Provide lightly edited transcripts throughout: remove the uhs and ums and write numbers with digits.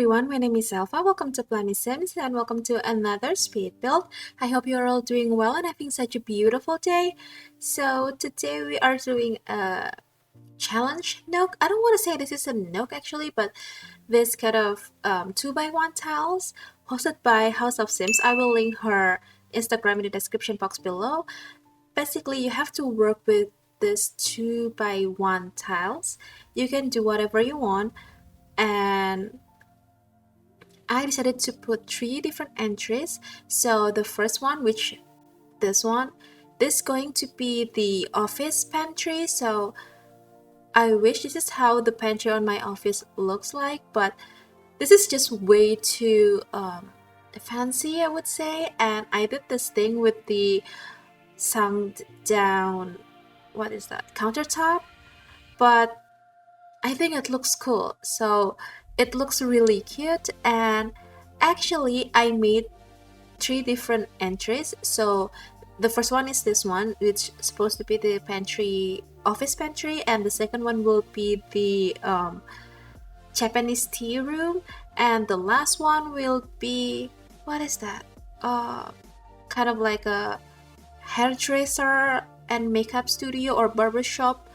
everyone, my name is Alpha. Welcome to plummysims and welcome to another speed build. I hope you're all doing well and having such a beautiful day. So today we are doing a challenge Nook. I don't want to say this is a Nook actually, but this kind of 2x1 tiles hosted by House of Sims. I will link her Instagram in the description box below. Basically, you have to work with this 2x1 tiles. You can do whatever you want, and I decided to put 3 different entries. So the first one, which this is going to be the office pantry. So I wish this is how the pantry on my office looks like, but this is just way too fancy, I would say. And I did this thing with the sunk down, what is that, countertop, but I think it looks cool. So it looks really cute, and actually I made 3 different entries. So the first one is this one, which is supposed to be the pantry, office pantry, and the second one will be the Japanese tea room, and the last one will be, what is that, kind of like a hairdresser and makeup studio or barber shop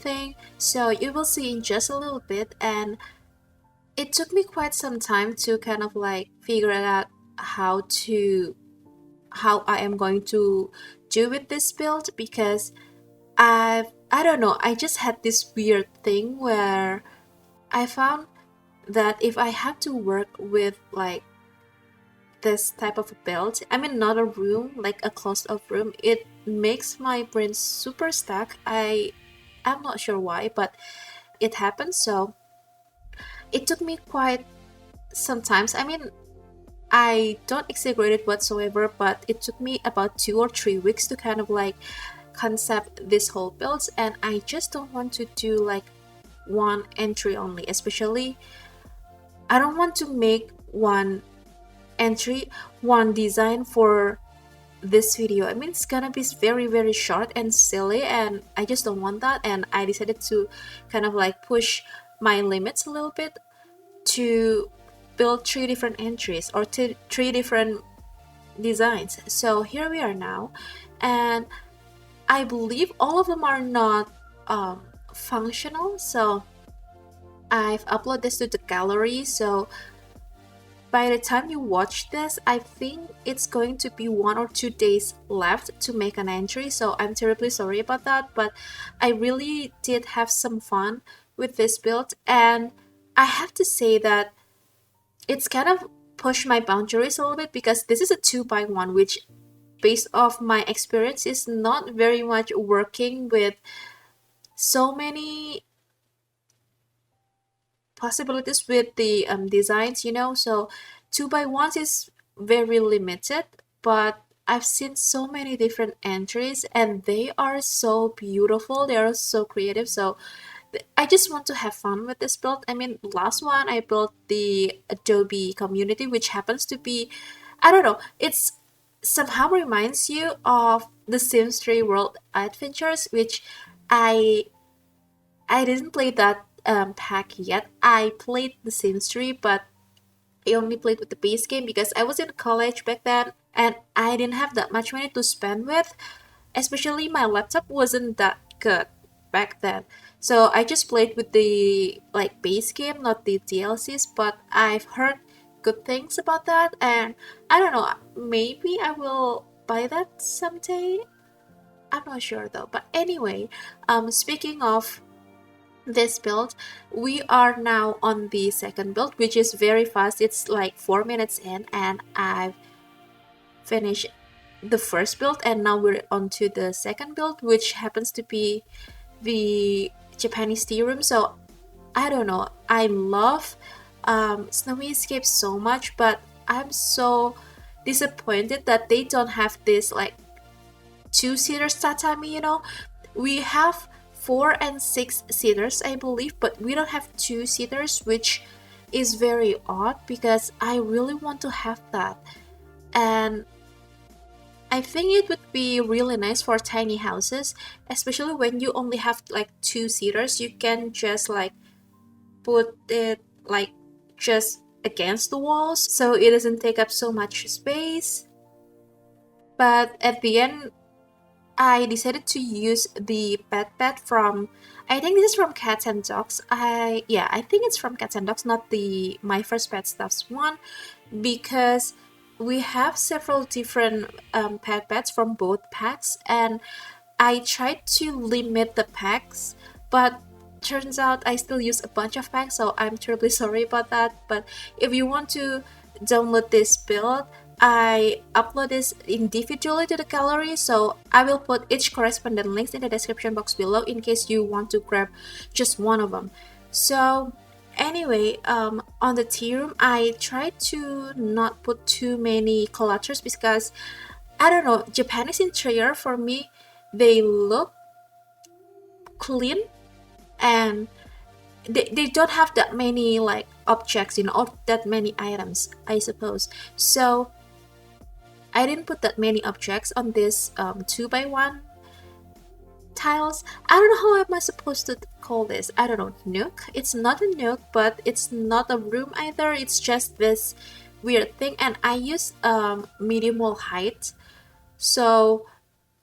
thing. So you will see in just a little bit, and it took me quite some time to kind of like figure out how I am going to do with this build, because I don't know, I just had this weird thing where I found that if I have to work with like this type of build, I mean not a room, like a closed off room, it makes my brain super stuck. I'm not sure why, but it happens. So it took me quite sometimes, I mean, I don't exaggerate it whatsoever, but it took me about 2 or 3 weeks to kind of like concept this whole build, and I just don't want to do like one entry only. Especially I don't want to make one entry, one design for this video. I mean, it's gonna be very short and silly, and I just don't want that. And I decided to kind of like push my limits a little bit to build 3 different entries or 3 different designs. So here we are now, and I believe all of them are not functional. So I've uploaded this to the gallery, so by the time you watch this, I think it's going to be 1 or 2 days left to make an entry. So I'm terribly sorry about that, but I really did have some fun with this build, and I have to say that it's kind of pushed my boundaries a little bit, because this is a 2x1, which based off my experience is not very much working with so many possibilities with the designs, you know. So 2x1s is very limited, but I've seen so many different entries and they are so beautiful, they are so creative. So I just want to have fun with this build. I mean, last one I built the Adobe community, which happens to be, I don't know, it's somehow reminds you of the Sims 3 World Adventures, which I didn't play that pack yet. I played the Sims 3, but I only played with the base game because I was in college back then and I didn't have that much money to spend with. Especially my laptop wasn't that good back then. So I just played with the like base game, not the DLCs, but I've heard good things about that, and I don't know, maybe I will buy that someday. I'm not sure though. But anyway, speaking of this build, we are now on the second build, which is very fast. It's like 4 minutes in and I've finished the first build, and now we're on to the second build, which happens to be the Japanese tea room. So I don't know, I love Snowy Escape so much, but I'm so disappointed that they don't have this like 2-seater tatami, you know. We have 4 and 6 seaters, I believe, but we don't have 2-seaters, which is very odd because I really want to have that. And I think it would be really nice for tiny houses, especially when you only have like 2 seaters. You can just like put it like just against the walls so it doesn't take up so much space. But at the end, I decided to use the pet bed from, I think this is from Cats and Dogs. I think it's from Cats and Dogs, not the My First Pet Stuffs one, because we have several different pet beds from both packs, and I tried to limit the packs, but turns out I still use a bunch of packs, so I'm terribly sorry about that. But if you want to download this build, I upload this individually to the gallery, so I will put each corresponding links in the description box below in case you want to grab just one of them. So anyway, on the tea room, I tried to not put too many clutters because I don't know, Japanese interior for me, they look clean and they don't have that many like objects, or that many items, I suppose. So I didn't put that many objects on this 2x1 tiles. I don't know how am I supposed to call this. I don't know, Nook. It's not a Nook, but it's not a room either. It's just this weird thing, and I use medium wall height. So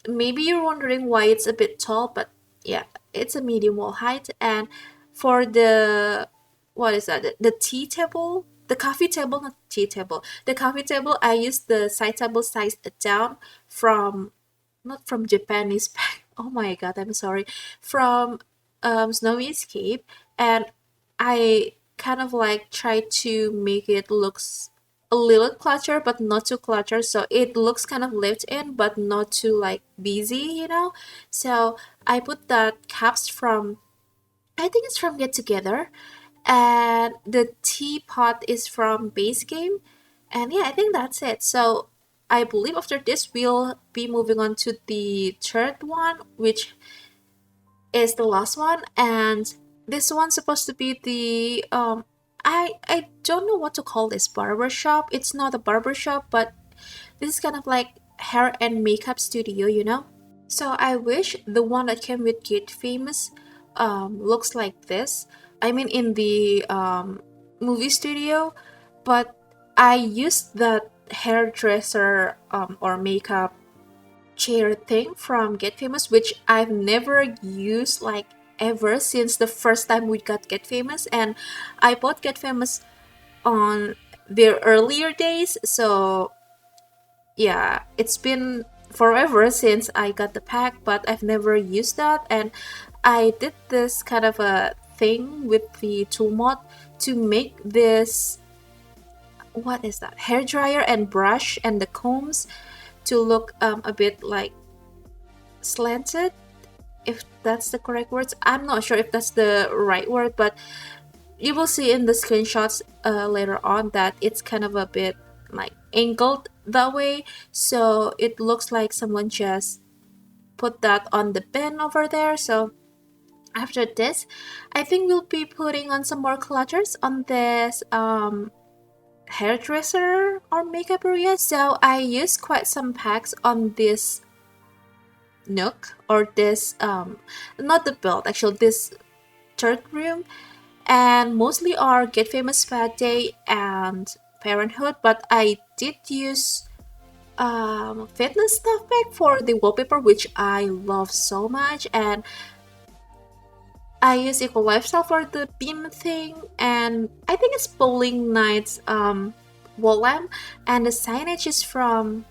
maybe you're wondering why it's a bit tall, but yeah, it's a medium wall height. And for the, what is that, the tea table, the coffee table, not tea table, the coffee table, I use the side table sized down from, not from Japanese pack, oh my god, I'm sorry, from Snowy Escape, and I kind of like try to make it looks a little clutter but not too clutter, so it looks kind of lived in but not too like busy. So I put that caps from, I think it's from Get Together, and the teapot is from Base Game, and yeah, I think that's it. So I believe after this we'll be moving on to the third one, which is the last one, and this one's supposed to be the I don't know what to call this, barber shop. It's not a barber shop, but this is kind of like hair and makeup studio. So I wish the one that came with Get Famous looks like this. I mean in the movie studio, but I used that hairdresser or makeup chair thing from Get Famous, which I've never used like ever since the first time we got Get Famous, and I bought Get Famous on their earlier days, so yeah, it's been forever since I got the pack, but I've never used that. And I did this kind of a thing with the tool mod to make this, what is that, hair dryer and brush and the combs to look a bit like slanted, if that's the correct words. I'm not sure if that's the right word, but you will see in the screenshots later on that it's kind of a bit like angled that way, so it looks like someone just put that on the bin over there. So after this, I think we'll be putting on some more clutters on this hairdresser or makeup area. So I used quite some packs on this Nook, or this not the build, actually this third room, and mostly are Get Famous Fat Day and Parenthood, but I did use fitness stuff pack for the wallpaper, which I love so much, and I use Eco Lifestyle for the beam thing, and I think it's Bowling Nights wall lamp, and the signage is from,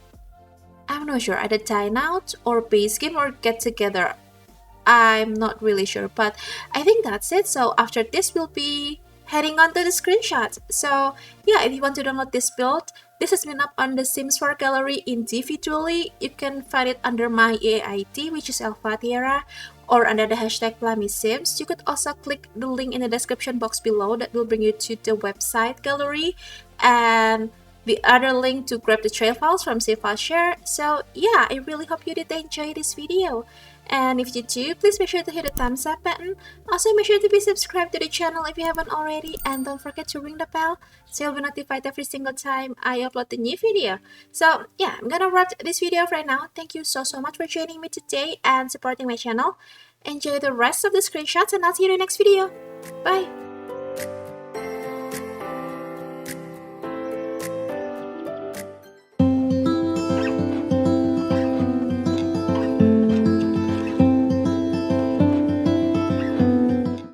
I'm not sure, either Dine Out or Base Game or Get Together. I'm not really sure, but I think that's it. So after this, we'll be heading on to the screenshots. So yeah, if you want to download this build, this has been up on the Sims 4 gallery individually. You can find it under my AID, which is elfathiera, or under the hashtag plummysims. You could also click the link in the description box below that will bring you to the website gallery, and the other link to grab the trail files from Save File Share. So yeah, I really hope you did enjoy this video. And if you do, please make sure to hit the thumbs up button. Also, make sure to be subscribed to the channel if you haven't already, and don't forget to ring the bell so you'll be notified every single time I upload the new video. So yeah, I'm gonna wrap this video up right now. Thank you so much for joining me today and supporting my channel. Enjoy the rest of the screenshots, and I'll see you in the next video. Bye!